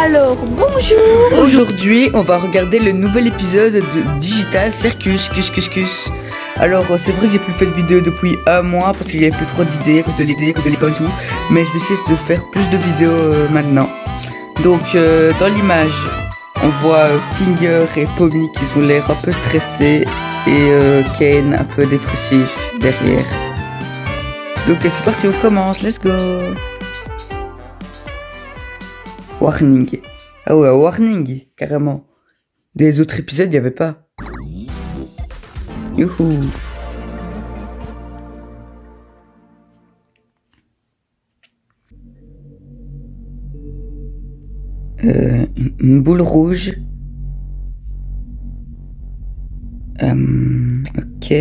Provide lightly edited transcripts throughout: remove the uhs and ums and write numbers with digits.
Alors, bonjour. Aujourd'hui, on va regarder le nouvel épisode de Digital Circus. Alors, c'est vrai que j'ai plus fait de vidéos depuis un mois parce qu'il y avait plus trop d'idées, à cause de l'école et tout. Mais je vais essayer de faire plus de vidéos maintenant. Donc, dans l'image, on voit Finger et Pomni qui ont l'air un peu stressés et Kane un peu dépressif derrière. Donc, c'est parti, on commence. Let's go. Warning. Ah ouais, warning, carrément. Des autres épisodes, il n'y avait pas. Youhou. Une boule rouge. Ok.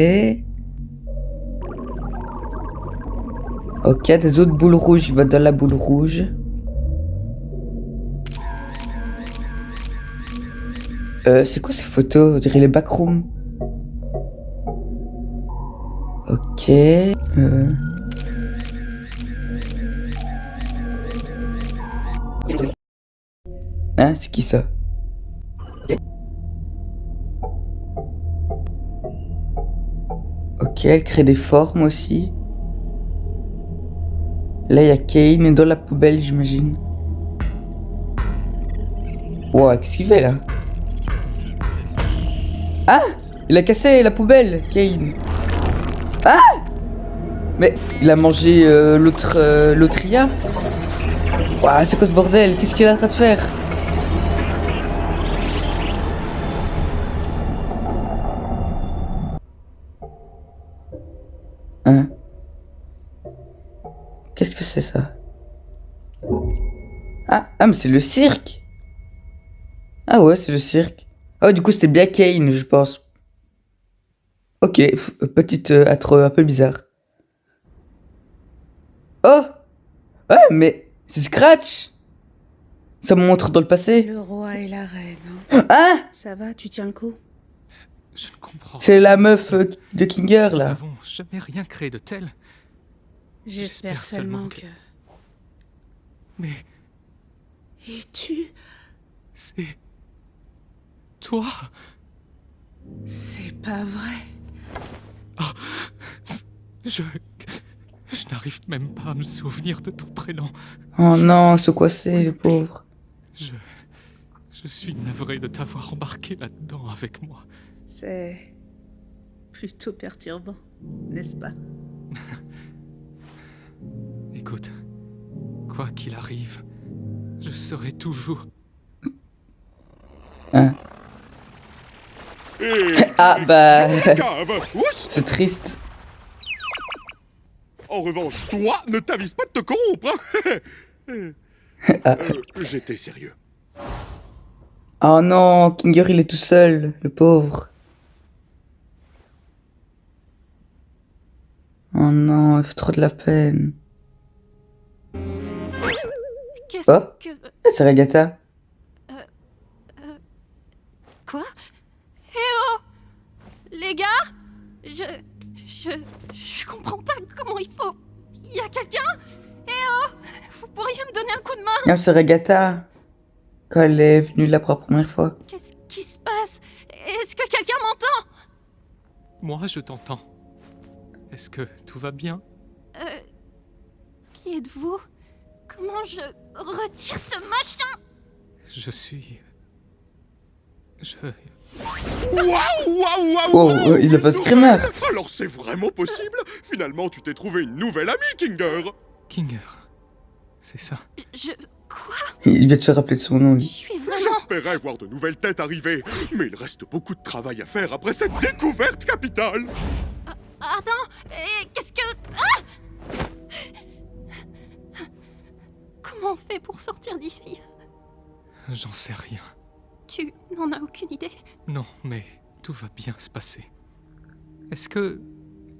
Ok, des autres boules rouges, il va dans la boule rouge. C'est quoi ces photos? On dirait les backrooms. Ok. Hein, c'est qui ça? Ok, elle crée des formes aussi. Là, il y a Kane dans la poubelle, j'imagine. Wow, qu'est-ce qu'il fait là? Ah! Il a cassé la poubelle, Kane. Ah! Mais il a mangé l'autre IA. Ouah, c'est quoi ce bordel? Qu'est-ce qu'il est en train de faire? Hein? Qu'est-ce que c'est ça? Ah, mais c'est le cirque! Ah ouais, c'est le cirque. Ah, du coup, c'était bien Kane, je pense. Ok, petite intro un peu bizarre. Oh! Ouais, mais c'est Scratch! Ça me montre dans le passé. Le roi et la reine. Hein? Ça va, tu tiens le coup? Je ne comprends. C'est la meuf de Kinger, Nous là. n'avons jamais rien créé de tel. J'espère seulement que... Mais Et tu... c'est... toi. C'est pas vrai. Je n'arrive même pas à me souvenir de ton prénom. Oh non, c'est quoi c'est, le pauvre? Je suis navré de t'avoir embarqué là-dedans avec moi. C'est... plutôt perturbant, n'est-ce pas? Écoute, quoi qu'il arrive, je serai toujours... Hein? Ah bah... c'est triste. En revanche, toi, ne t'avise pas de te corrompre. J'étais sérieux. Oh non, Kinger il est tout seul, le pauvre. Oh non, il fait trop de la peine. Qu'est-ce Oh, que... c'est Regatta. Quoi? Eh oh! Les gars? Je comprends pas comment il faut... Y a quelqu'un? Eh oh! Vous pourriez me donner un coup de main? Non, c'est Regatta. Quand elle est venue là pour la première fois. Qu'est-ce qui se passe? Est-ce que quelqu'un m'entend? Moi, je t'entends. Est-ce que tout va bien? Qui êtes-vous? Comment je retire ce machin? Je suis... Waouh. Oh, il a fait screamer. Alors c'est vraiment possible. Finalement, tu t'es trouvé une nouvelle amie, Kinger. Kinger. C'est ça. Quoi? Il vient de se rappeler de son nom, Je lui. suis vraiment... J'espérais voir de nouvelles têtes arriver, mais il reste beaucoup de travail à faire après cette découverte capitale. Attends, qu'est-ce que... Ah! Comment on fait pour sortir d'ici? J'en sais rien. Tu n'en as aucune idée? Non, mais tout va bien se passer. Est-ce que...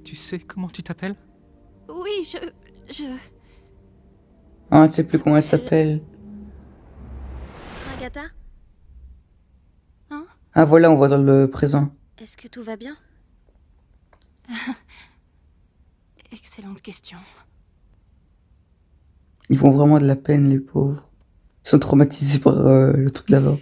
tu sais comment tu t'appelles? Oui, Ah, on ne sait plus comment elle s'appelle. Agatha, Ah voilà, on voit dans le présent. est-ce que tout va bien? Excellente question. Ils font vraiment de la peine, les pauvres. sont traumatisés par le truc d'avant.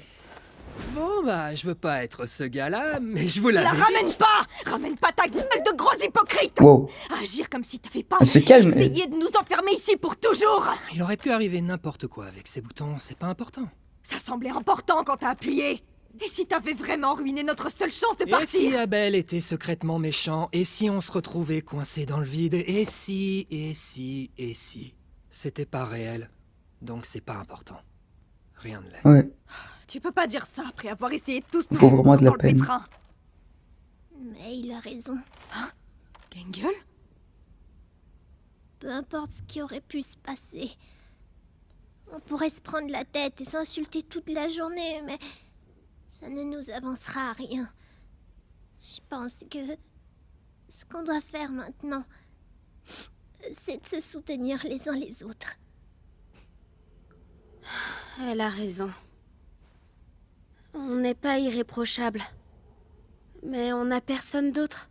Bon, bah, je veux pas être ce gars-là, mais je vous l'avais La dit. ramène pas! Ramène pas ta gueule de gros hypocrite! Wow. Agir comme si t'avais pas Elle se calme. essayé de nous enfermer ici pour toujours! Il aurait pu arriver n'importe quoi avec ces boutons, c'est pas important. Ça semblait important quand t'as appuyé! Et si t'avais vraiment ruiné notre seule chance de Et partir? si Abel était secrètement méchant? Et si on se retrouvait coincé dans le vide? Et si... C'était pas réel, donc c'est pas important. Rien de l'est. Ouais. Tu peux pas dire ça après avoir essayé de tous nous Faut vraiment de la dans le peine. pétrin. Mais il a raison. Gengel? Peu importe ce qui aurait pu se passer. On pourrait se prendre la tête et s'insulter toute la journée, mais ça ne nous avancera à rien. Je pense que ce qu'on doit faire maintenant, c'est de se soutenir les uns les autres. Elle a raison. On n'est pas irréprochable. Mais on n'a personne d'autre.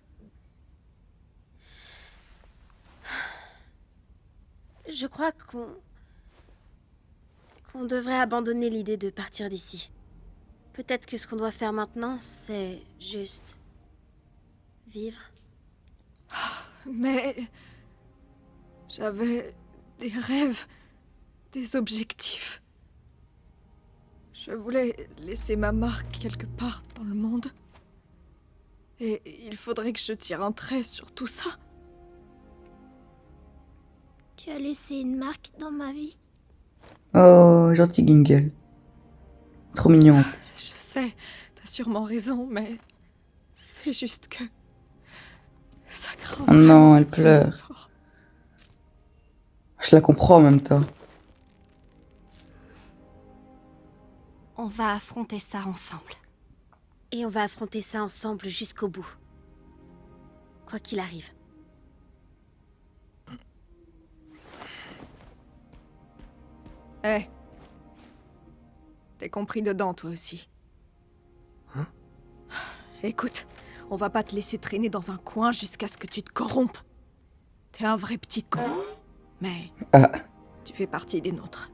Je crois qu'on devrait abandonner l'idée de partir d'ici. Peut-être que ce qu'on doit faire maintenant, c'est juste vivre. Mais... j'avais des rêves, des objectifs. Je voulais laisser ma marque quelque part dans le monde. Et il faudrait que je tire un trait sur tout ça. Tu as laissé une marque dans ma vie. Oh, gentil Gingel. Trop mignon. Je sais, t'as sûrement raison, mais... c'est juste que... ça craint Oh non, vraiment, elle pleure. vraiment fort. Je la comprends en même temps. On va affronter ça ensemble. Et on va affronter ça ensemble jusqu'au bout. Quoi qu'il arrive. Eh. T'es compris dedans, toi aussi. Hein? Écoute, on va pas te laisser traîner dans un coin jusqu'à ce que tu te corrompes. T'es un vrai petit con. Mais Ah, tu fais partie des nôtres.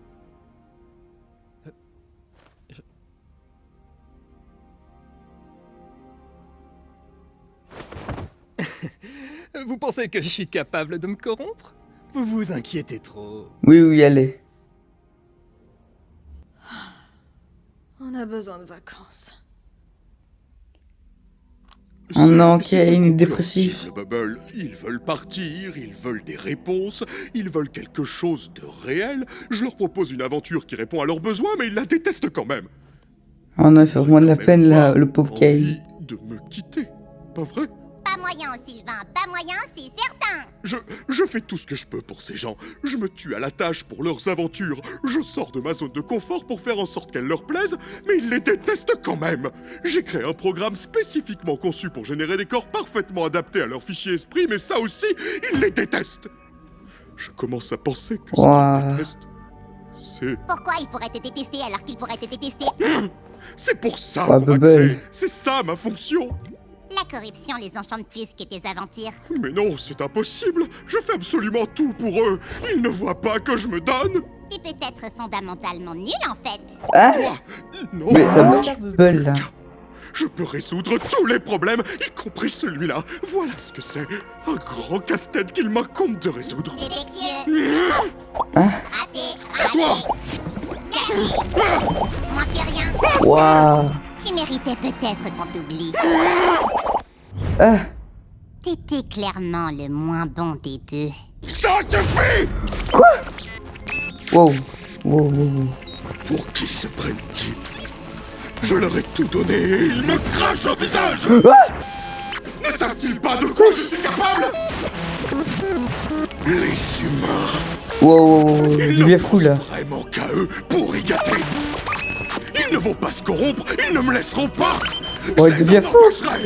Vous pensez que je suis capable de me corrompre? Vous vous inquiétez trop. oui, oui, allez. On a besoin de vacances. Oh non, C'est Kane est incompréhensible, dépressif. Bubble. Ils veulent partir, ils veulent des réponses, ils veulent quelque chose de réel. Je leur propose une aventure qui répond à leurs besoins, mais ils la détestent quand même. Oh non, il fait vraiment de la Quand peine même là, pas le pauvre Kane. envie de me quitter, pas vrai? Pas moyen, Sylvain, pas moyen, c'est certain. Je fais tout ce que je peux pour ces gens. Je me tue à la tâche pour leurs aventures. Je sors de ma zone de confort pour faire en sorte qu'elles leur plaisent, mais ils les détestent quand même. J'ai créé un programme spécifiquement conçu pour générer des corps parfaitement adaptés à leur fichier esprit, mais ça aussi, ils les détestent. Je commence à penser que ce Ouah. qu'ils détestent, c'est... Pourquoi il pourrait te détester alors qu'il pourrait te détester? C'est pour ça Ouais, qu'on m'a Bubble. créé. C'est ça ma fonction. La corruption les enchante plus que tes aventures. Mais non, c'est impossible. Je fais absolument tout pour eux. Ils ne voient pas que je me donne. T'es peut-être fondamentalement nul en fait. Ah, Toi, non. mais ça me Bubble là. Je peux résoudre tous les problèmes, y compris celui-là. Voilà ce que c'est. Un grand casse-tête qu'il m'incombe de résoudre. Défectueux. Hein? Raté, À toi. moins que rien. Waouh. Tu méritais peut-être qu'on t'oublie. Ah, T'étais clairement le moins bon des deux. Ça suffit. wow. Wow, wow, wow. Pour qui se prennent-ils? Je leur ai tout donné et ils me crachent au visage. Ne savent-ils pas de quoi je suis capable? Les humains. Wow, wow, wow, wow. Ils Il devient fou là. vraiment qu'à eux pour y gâter. Ils ne vont pas se corrompre, ils ne me laisseront pas. Oh, il Je les devient en fou. empêcherai.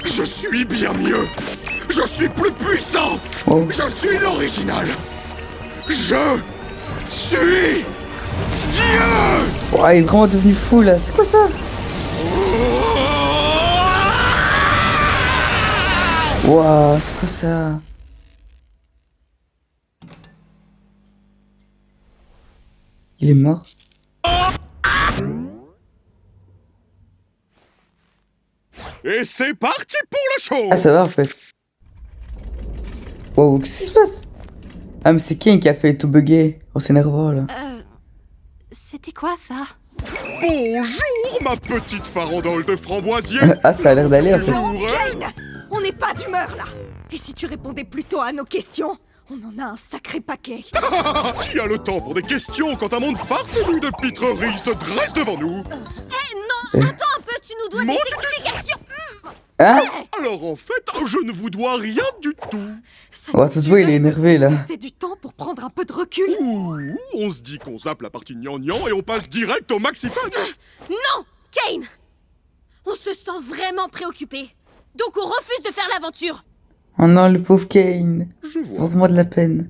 Je suis bien mieux. Je suis plus puissant. Oh. Je suis l'original. Je suis Dieu. Oh, il est vraiment devenu fou là. C'est quoi ça? Waouh, c'est quoi ça? Il est mort. Et c'est parti pour le show. Ah, ça va en fait. Wow, qu'est-ce qui se passe? Ah, mais c'est Kane qui a fait tout bugger. Oh, c'est nerveux là. C'était quoi ça? Bonjour, ma petite farandole de framboisier. Ah, ça a l'air d'aller en fait. Bonjour, hein. On n'est pas d'humeur là. Et si tu répondais plutôt à nos questions, on en a un sacré paquet. Qui a le temps pour des questions quand un monde farfelu de pitreries se dresse devant nous? Non, attends un peu, tu nous dois Mon des Dieu. explications. Hein? Alors en fait, je ne vous dois rien du tout. Oh, ça se voit, il est énervé là. C'est du temps pour prendre un peu de recul. Ouh, on se dit qu'on zappe la partie gnangnan et on passe direct au maxifan. Non, Kane. On se sent vraiment préoccupé. Donc on refuse de faire l'aventure. Oh non, le pauvre Kane. Je vois. Vraiment de la peine.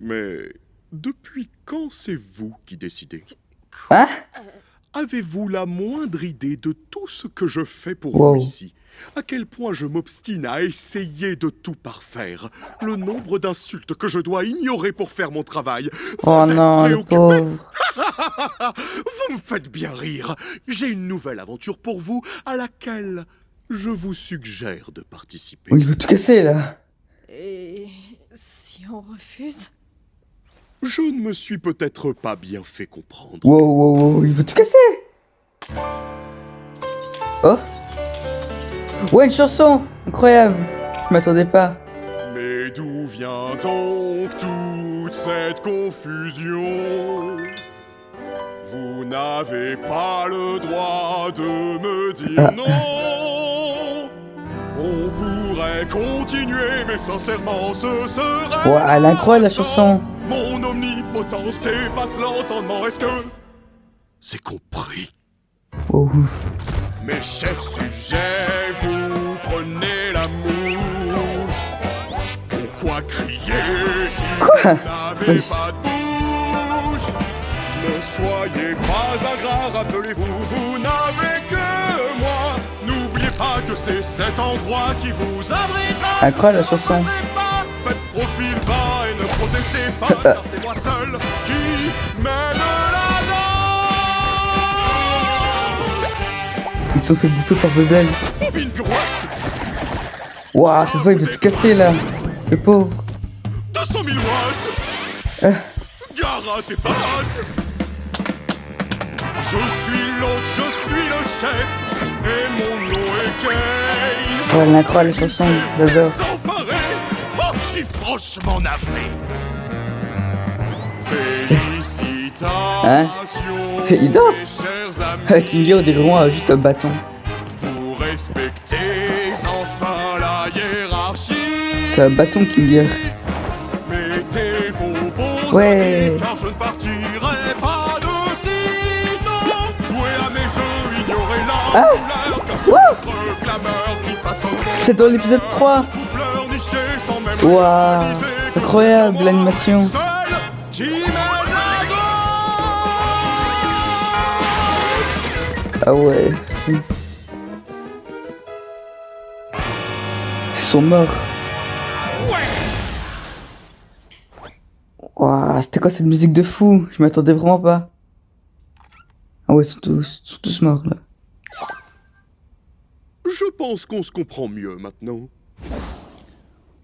Mais depuis quand c'est vous qui décidez? Hein? Avez-vous la moindre idée de tout ce que je fais pour Wow. vous ici? À quel point je m'obstine à essayer de tout parfaire? Le nombre d'insultes que je dois ignorer pour faire mon travail. Oh Vous êtes non, le préoccupé? pauvre. Vous me faites bien rire. J'ai une nouvelle aventure pour vous à laquelle je vous suggère de participer. Oh, il veut tout casser là. Et si on refuse? Je ne me suis peut-être pas bien fait comprendre. Wow, wow, wow, il veut tout casser. Oh. Ouais, une chanson. Incroyable. Je m'attendais pas. Mais d'où vient donc toute cette confusion? Vous n'avez pas le droit de me dire non. On pourrait continuer, mais sincèrement, ce serait... Ouais, elle est incroyable la chanson. Mon omnipotence dépasse l'entendement. Est-ce que... c'est compris? Wow. Mes chers sujets, vous prenez la mouche. Pourquoi crier si Quoi? vous n'avez Oui. pas de bouche? Ne soyez pas ingrat, rappelez-vous, vous n'avez que moi. N'oubliez pas que c'est cet endroit qui vous abritera. Incroyable la chanson. Ne protestez pas, faites profil bas et ne protestez pas, car c'est moi seul qui mène la danse. Ils se sont fait bouffer par Bebel. Une pirouette. Waouh, ça se voit, il veut tout casser là. Le pauvre. 200 000 watts. Gare à tes pattes. Je suis l'hôte, je suis le chef, et mon nom est Kane. Oh, elle est incroyable la chanson. J'adore. Désemparé. Oh, je suis franchement navré. Félicitations. Il danse. Mes chers amis. Kingy, on dirait vraiment juste un bâton. Vous respectez enfin la hiérarchie. C'est un bâton, Kingy. Mettez vos beaux Ouais. habits, car je ne partirai pas de sitôt. Jouez à mes jeux, ignorez la couleur, car c'est votre clameur qui façonne mon C'est dans l'épisode 3. fleur nichée sans même Waouh. réaliser que Incroyable, c'est moi l'animation. seul qui mène la danse. Ah ouais. Ils sont morts. Waouh, c'était quoi cette musique de fou? Je m'attendais vraiment pas. Ah ouais, ils sont tous morts là. Je pense qu'on se comprend mieux maintenant.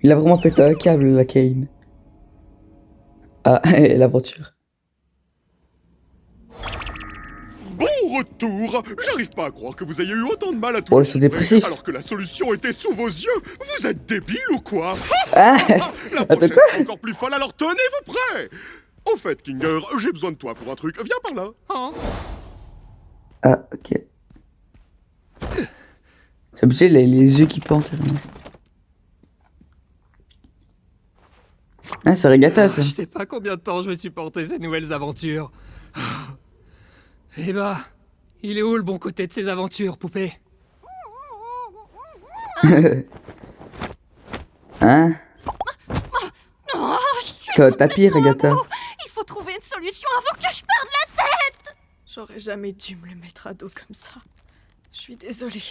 Il a vraiment pété un câble, la Kane. Ah, et l'aventure. Bon retour. J'arrive pas à croire que vous ayez eu autant de mal à tout Oh, ils sont trouver, dépressifs. alors que la solution était sous vos yeux. Vous êtes débile ou quoi? Ah, La attends, prochaine quoi? sera encore plus folle, alors tenez-vous prêts. Au fait, Kinger, j'ai besoin de toi pour un truc. Viens par là. Ah, ok. C'est obligé, les yeux qui pendent. Carrément. Ah, c'est Regatta, ça. Je sais pas combien de temps je me suis porté ces nouvelles aventures. Eh bah, il est où le bon côté de ces aventures, poupée? Hein? Oh, T'as pire, Regatta. il faut trouver une solution avant que je perde la tête. J'aurais jamais dû me le mettre à dos comme ça. Je suis désolée.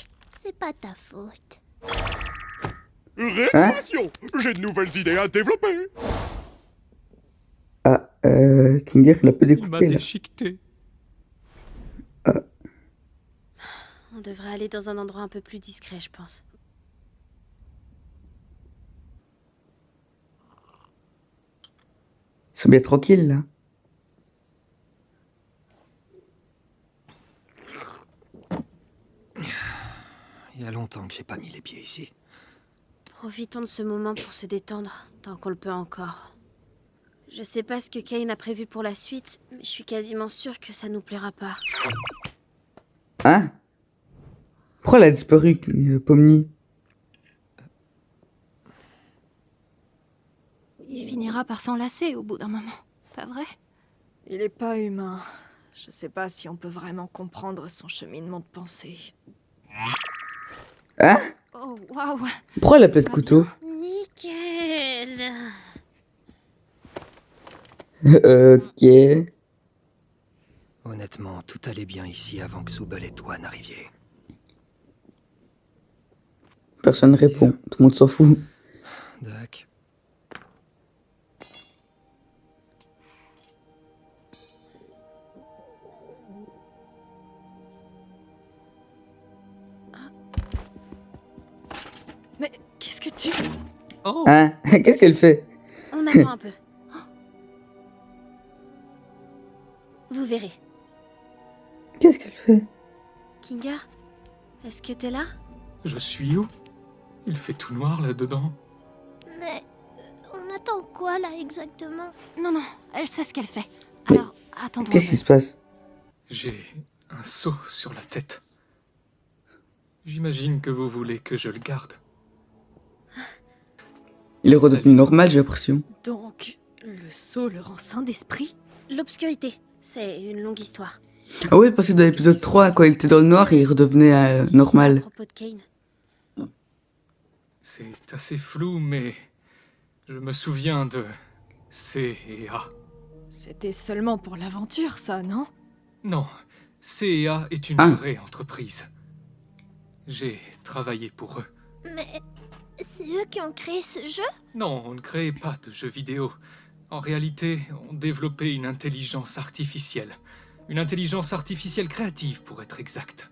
C'est pas ta faute. Révélation. J'ai de nouvelles idées à développer. Ah, Kinger, il a peu Il m'a découpé, là. déchiqueté. On devrait aller dans un endroit un peu plus discret, je pense. Ils sont bien tranquilles, là. Il y a longtemps que j'ai pas mis les pieds ici. Profitons de ce moment pour se détendre, tant qu'on le peut encore. Je sais pas ce que Kane a prévu pour la suite, mais je suis quasiment sûre que ça nous plaira pas. Hein? Pourquoi elle a disparu, Pomni? Il finira par s'enlacer au bout d'un moment, pas vrai? Il est pas humain. Je sais pas si on peut vraiment comprendre son cheminement de pensée. Hein? Oh, waouh! Pourquoi elle a pas de couteau? Nickel. Ok. Honnêtement, tout allait bien ici avant que Soubel et toi n'arriviez. Personne ne répond. Tout le monde s'en fout. Dac. Mais qu'est-ce que tu... Oh, Hein? Qu'est-ce qu'elle fait? On attend un peu. Vous verrez. Qu'est-ce qu'elle fait? Kinger, est-ce que t'es là? je suis où? Il fait tout noir là-dedans. Mais on attend quoi là exactement? Non, non, elle sait ce qu'elle fait. Mais Alors, attendons un Qu'est-ce qui peu. se passe? J'ai un seau sur la tête. J'imagine que vous voulez que je le garde. Il est redevenu normal, j'ai l'impression. Donc, le sceau le rend saint d'esprit? L'obscurité, c'est une longue histoire. Ah ouais, parce que dans l'épisode 3, quand il était dans le noir, il redevenait Tu sais à normal. propos de Kane. C'est assez flou, mais je me souviens de C et A. C'était seulement pour l'aventure, ça, non? Non, C et A est une Ah. vraie entreprise. J'ai travaillé pour eux. Mais c'est eux qui ont créé ce jeu? Non, on ne créait pas de jeux vidéo. En réalité, on développait une intelligence artificielle. Une intelligence artificielle créative, pour être exact.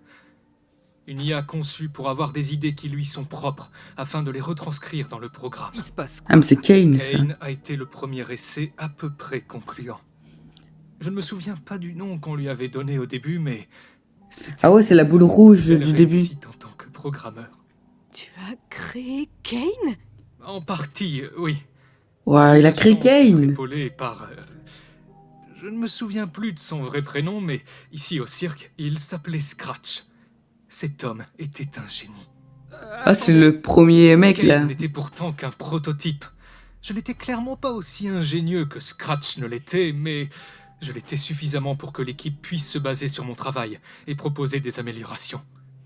Une IA conçue pour avoir des idées qui lui sont propres, afin de les retranscrire dans le programme. Il se passe quoi? Ah, mais c'est Kane, ça. Kane a été le premier essai à peu près concluant. Je ne me souviens pas du nom qu'on lui avait donné au début, mais c'était Ah ouais, c'est la boule rouge une du belle début. réussite en tant que programmeur. Tu as créé Kane? En partie, oui. Ouais, il a créé Kane. Épaulé par... je ne me souviens plus de son vrai prénom, mais ici au cirque, il s'appelait Scratch. Cet homme était un génie. Ah, c'est le premier mec, là. Kane n'était pourtant qu'un prototype. Je n'étais clairement pas aussi ingénieux que Scratch ne l'était, mais je l'étais suffisamment pour que l'équipe puisse se baser sur mon travail et proposer des améliorations.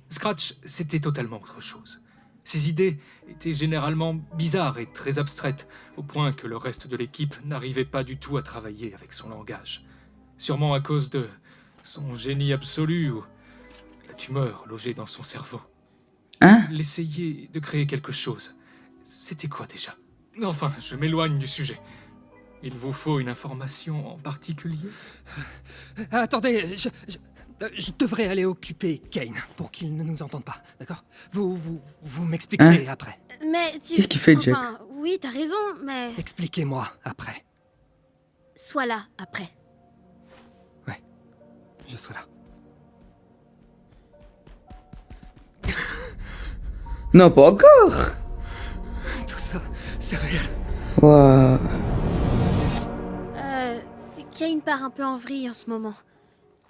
Scratch, c'était totalement autre chose. Ses idées étaient généralement bizarres et très abstraites, au point que le reste de l'équipe n'arrivait pas du tout à travailler avec son langage. Sûrement à cause de son génie absolu ou la tumeur logée dans son cerveau. Hein? Il essayait de créer quelque chose. C'était quoi déjà? Enfin, je m'éloigne du sujet. Il vous faut une information en particulier? Attendez, je devrais aller occuper Kane pour qu'il ne nous entende pas, d'accord? Vous m'expliquerez après. Mais tu... Qu'est-ce qu'il fait, Jax? Enfin, oui, t'as raison, mais... Expliquez-moi après. Sois là, après. Je serai là. Non, pas encore. Tout ça, c'est réel. Waouh. Kane part un peu en vrille en ce moment.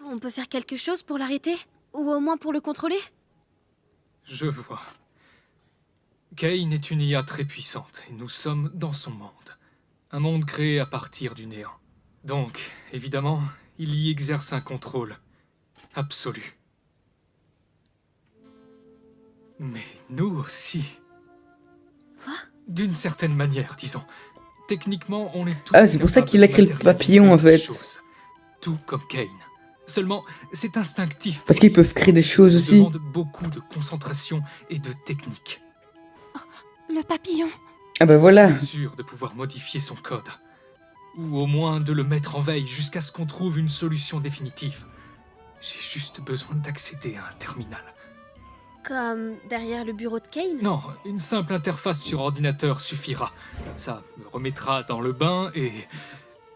On peut faire quelque chose pour l'arrêter? Ou au moins pour le contrôler? Je vois. Kane est une IA très puissante et nous sommes dans son monde. Un monde créé à partir du néant. Donc, évidemment, il y exerce un contrôle absolu. Mais nous aussi. Quoi? D'une certaine manière, disons. Techniquement, on est tous Ah, c'est pour ça capables qu'il a de créé le papillon, en matérialiser fait. des choses. Tout comme Kane. Seulement, c'est instinctif. Parce qu'ils peuvent créer des choses Ça aussi. demande beaucoup de concentration et de technique. Le papillon. Ah bah voilà. Je suis sûr de pouvoir modifier son code. ou au moins de le mettre en veille jusqu'à ce qu'on trouve une solution définitive. J'ai juste besoin d'accéder à un terminal. Comme derrière le bureau de Kane? Non, une simple interface sur ordinateur suffira. Ça me remettra dans le bain et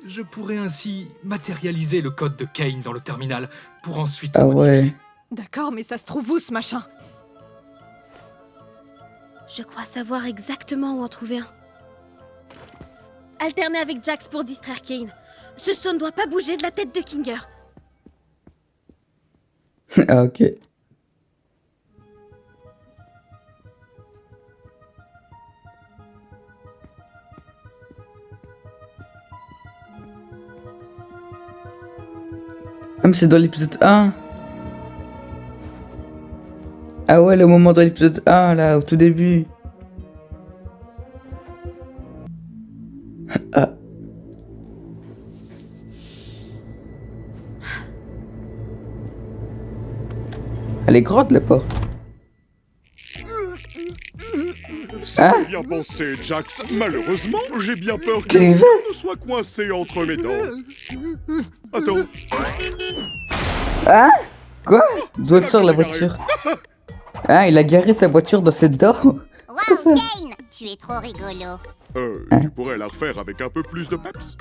je pourrai ainsi matérialiser le code de Kane dans le terminal pour ensuite le Ah modifier. ouais. D'accord, mais ça se trouve où ce machin? Je crois savoir exactement où en trouver un. Alterner avec Jax pour distraire Kane. Ce saut ne doit pas bouger de la tête de Kinger. Ah ok. Ah mais c'est dans l'épisode 1. Ah ouais, le moment dans l'épisode 1 là, au tout début. Ah. Elle est grande la porte. C'était bien pensé, Jax. Malheureusement, j'ai bien peur que Qu'est-ce que tu ne sois coincé entre mes dents. Attends, Hein? Quoi? D'où elle là sort que la je l'ai garé. voiture? Ah, il a garé sa voiture dans cette dent. Waouh, Kane, tu es trop rigolo. Tu pourrais la refaire avec un peu plus de peps?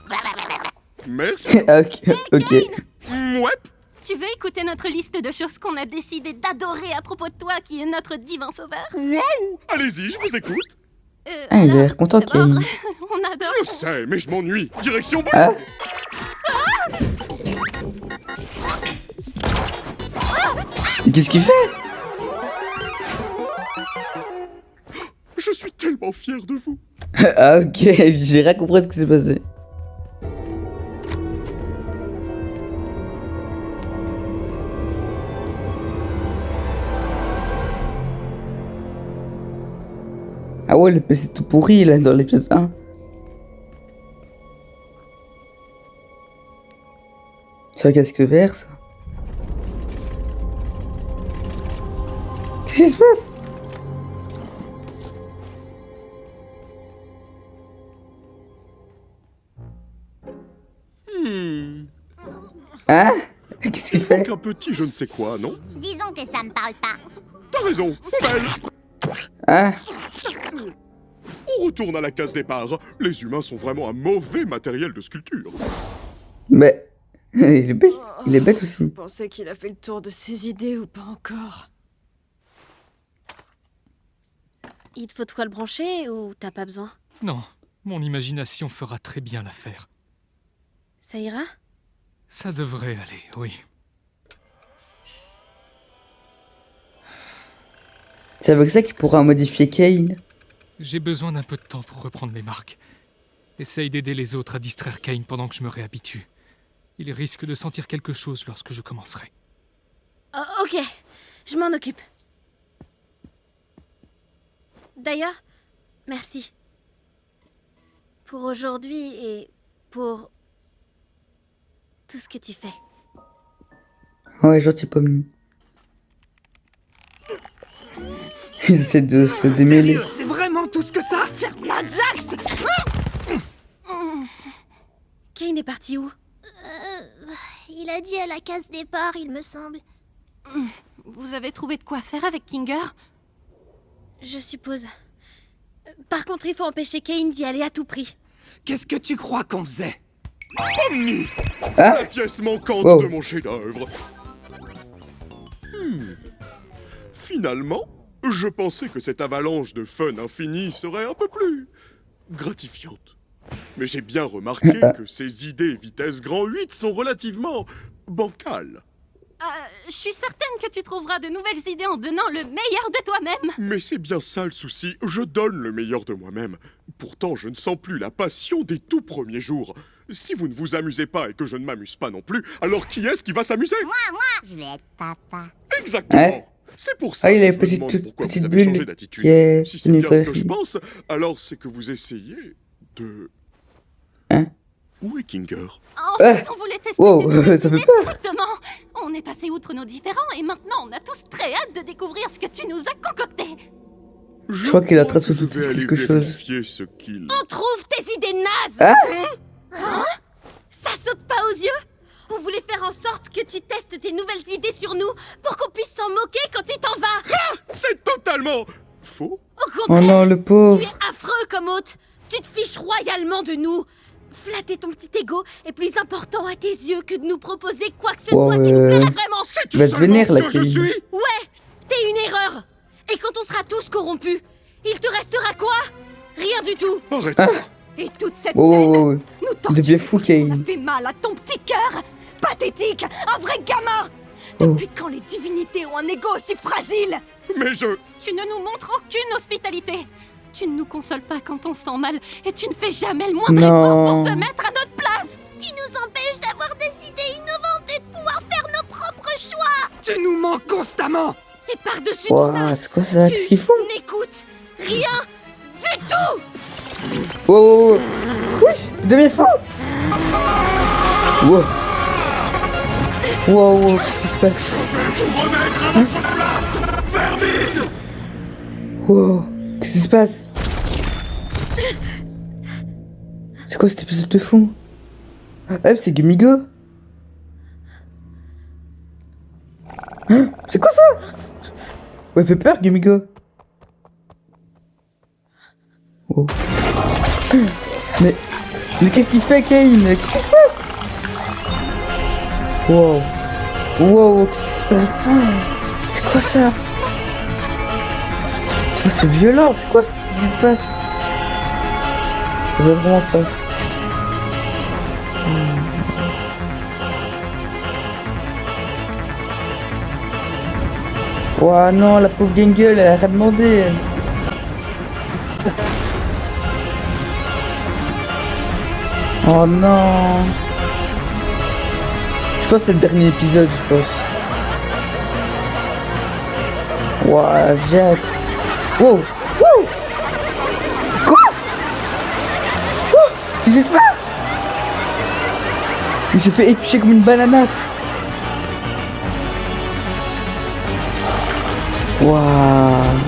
Merci. Ah, ok, ok. Ouais. Tu veux écouter notre liste de choses qu'on a décidé d'adorer à propos de toi, qui est notre divin sauveur? Waouh. Allez-y, je vous écoute. Ah, il a l'air content, d'abord, Kane. on adore. Je sais, mais je m'ennuie. Direction boule. Ah. Et qu'est-ce qu'il fait? Je suis tellement fier de vous. Ah ok, j'ai rien compris ce qui s'est passé. Ah ouais, le PC tout pourri là dans l'épisode 1. C'est un casque vert ça. Qu'est-ce qui se passe? Hein? Qu'est-ce qu'il fait? Donc un petit je ne sais quoi, non? Disons que ça me parle pas. T'as raison, poubelle. Hein? On retourne à la case départ. Les humains sont vraiment un mauvais matériel de sculpture. Mais il est bête, il est bête Vous aussi. pensez qu'il a fait le tour de ses idées ou pas encore? Il te faut de quoi le brancher ou t'as pas besoin? Non, mon imagination fera très bien l'affaire. Ça ira? Ça devrait aller, oui. C'est avec ça qu'il pourra modifier Kane. J'ai besoin d'un peu de temps pour reprendre mes marques. Essaye d'aider les autres à distraire Kane pendant que je me réhabitue. Il risque de sentir quelque chose lorsque je commencerai. Oh, ok, je m'en occupe. D'ailleurs, merci. Pour aujourd'hui et pour tout ce que tu fais. Ouais, gentil Pomni. Ils essaient de se démêler. Sérieux, c'est vraiment tout ce que t'as? Ferme-la, Jax! Kane est parti où? Il a dit à la case départ, il me semble. Vous avez trouvé de quoi faire avec Kinger? Je suppose. Par contre, il faut empêcher Kane d'y aller à tout prix. Qu'est-ce que tu crois qu'on faisait? Omni. Hein? La pièce manquante Wow. de mon chef-d'œuvre. Finalement, je pensais que cette avalanche de fun infini serait un peu plus gratifiante. Mais j'ai bien remarqué que ces idées vitesse grand 8 sont relativement bancales. Je suis certaine que tu trouveras de nouvelles idées en donnant le meilleur de toi-même. Mais c'est bien ça le souci, je donne le meilleur de moi-même. Pourtant, je ne sens plus la passion des tout premiers jours. Si vous ne vous amusez pas et que je ne m'amuse pas non plus, alors qui est-ce qui va s'amuser? Je vais être papa. Exactement. Ouais. C'est pour ça Ah, il a que une je me demande petite pourquoi vous bulle avez changé d'attitude. qui est Si c'est bien ce que livrée. je pense, alors c'est que vous essayez de... Hein? Où est Kinger? En fait, on voulait tester Wow, tes nouvelles ça fait idées peur. directement. On est passé outre nos différends et maintenant on a tous très hâte de découvrir ce que tu nous as concocté. Je crois qu'il est en train de que se je douter vais de aller quelque chose. vérifier ce qu'il... On trouve tes idées nazes. Hein? Hein? Ça saute pas aux yeux? On voulait faire en sorte que tu testes tes nouvelles idées sur nous pour qu'on puisse s'en moquer quand tu t'en vas. C'est totalement faux. Au Oh contraire, non, le pauvre. tu es affreux comme hôte. Tu te fiches royalement de nous. Flatter ton petit ego est plus important à tes yeux que de nous proposer quoi que ce soit qui nous plairait vraiment. Sais-tu Va te seulement vénère, ce la que je fille. suis? Ouais, t'es une erreur. Et quand on sera tous corrompus, il te restera quoi? Rien du tout. Arrête. Et toute cette Oh, scène oh, oh. nous Il devient torture fou, parce qu'on Kane. a fait mal à ton petit cœur. Pathétique, un vrai gamin. Oh. Depuis quand les divinités ont un ego aussi fragile? Mais je... Tu ne nous montres aucune hospitalité. Tu ne nous consoles pas quand on se sent mal et tu ne fais jamais le moindre effort pour te mettre à notre place. Tu nous empêches d'avoir des idées innovantes et de pouvoir faire nos propres choix. Tu nous manques constamment. Et par-dessus tout Ouah, ça, c'est quoi ça? Qu'est-ce qu'ils font? tu n'écoutes rien du tout. Oh, oh, oh. Wesh, il devient fou. Wow. Wow, wow, qu'est-ce qui se passe? Wow, qu'est-ce qui se passe? C'est quoi cet épisode de fou? Ah, c'est Gumigo. Hein? C'est quoi ça? Ouais, fait peur, Gumigo. Oh. Mais qu'est-ce qu'il fait, Kane? Qu'est-ce qui se passe? Wow. Wow, qu'est-ce qui se passe? Oh, c'est quoi ça? Oh, c'est violent, c'est quoi? Qu'est-ce qui se passe? Ça fait vraiment peur. Ouah non, la pauvre Gangle, elle a rien demandé, elle. Oh non. Je pense que c'est le dernier épisode, je pense. Ouah, Jax. Wow. Wow. Quoi? Oh, qu'est-ce qui se passe? Il s'est fait éplucher comme une bananasse. Waouh.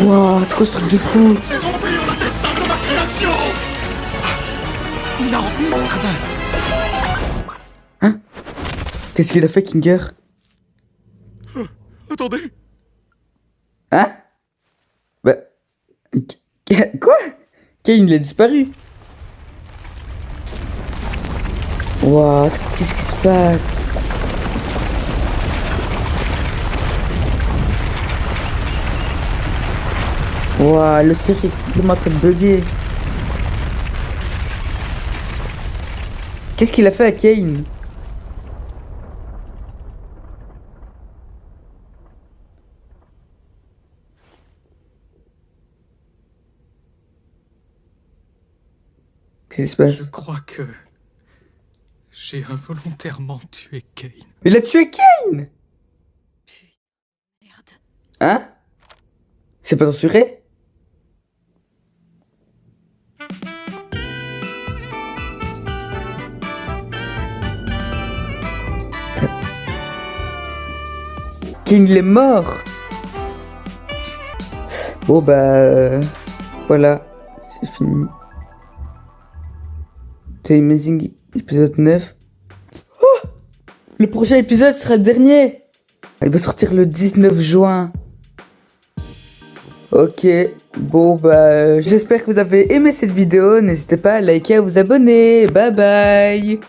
Waouh, c'est quoi ce truc de fou? C'est remplir le destin de ma création. Non, Hein? Qu'est-ce qu'il a fait, Kinger? Attendez. Hein? Bah... Quoi? Kane, il a disparu. Waouh, qu'est-ce qui se passe? Waouh, le cirque est complètement en train de bugger. Qu'est-ce qu'il a fait à Kane? Qu'est-ce qui se passe? je crois que j'ai involontairement tué Kane. Il a tué Kane! Merde. Hein? C'est pas censuré? Kane, il est mort! Bon bah... voilà, c'est fini. The Amazing épisode 9. Oh! Le prochain épisode sera le dernier! Il va sortir le 19 juin. Ok, bon bah j'espère que vous avez aimé cette vidéo. N'hésitez pas à liker et à vous abonner. Bye bye!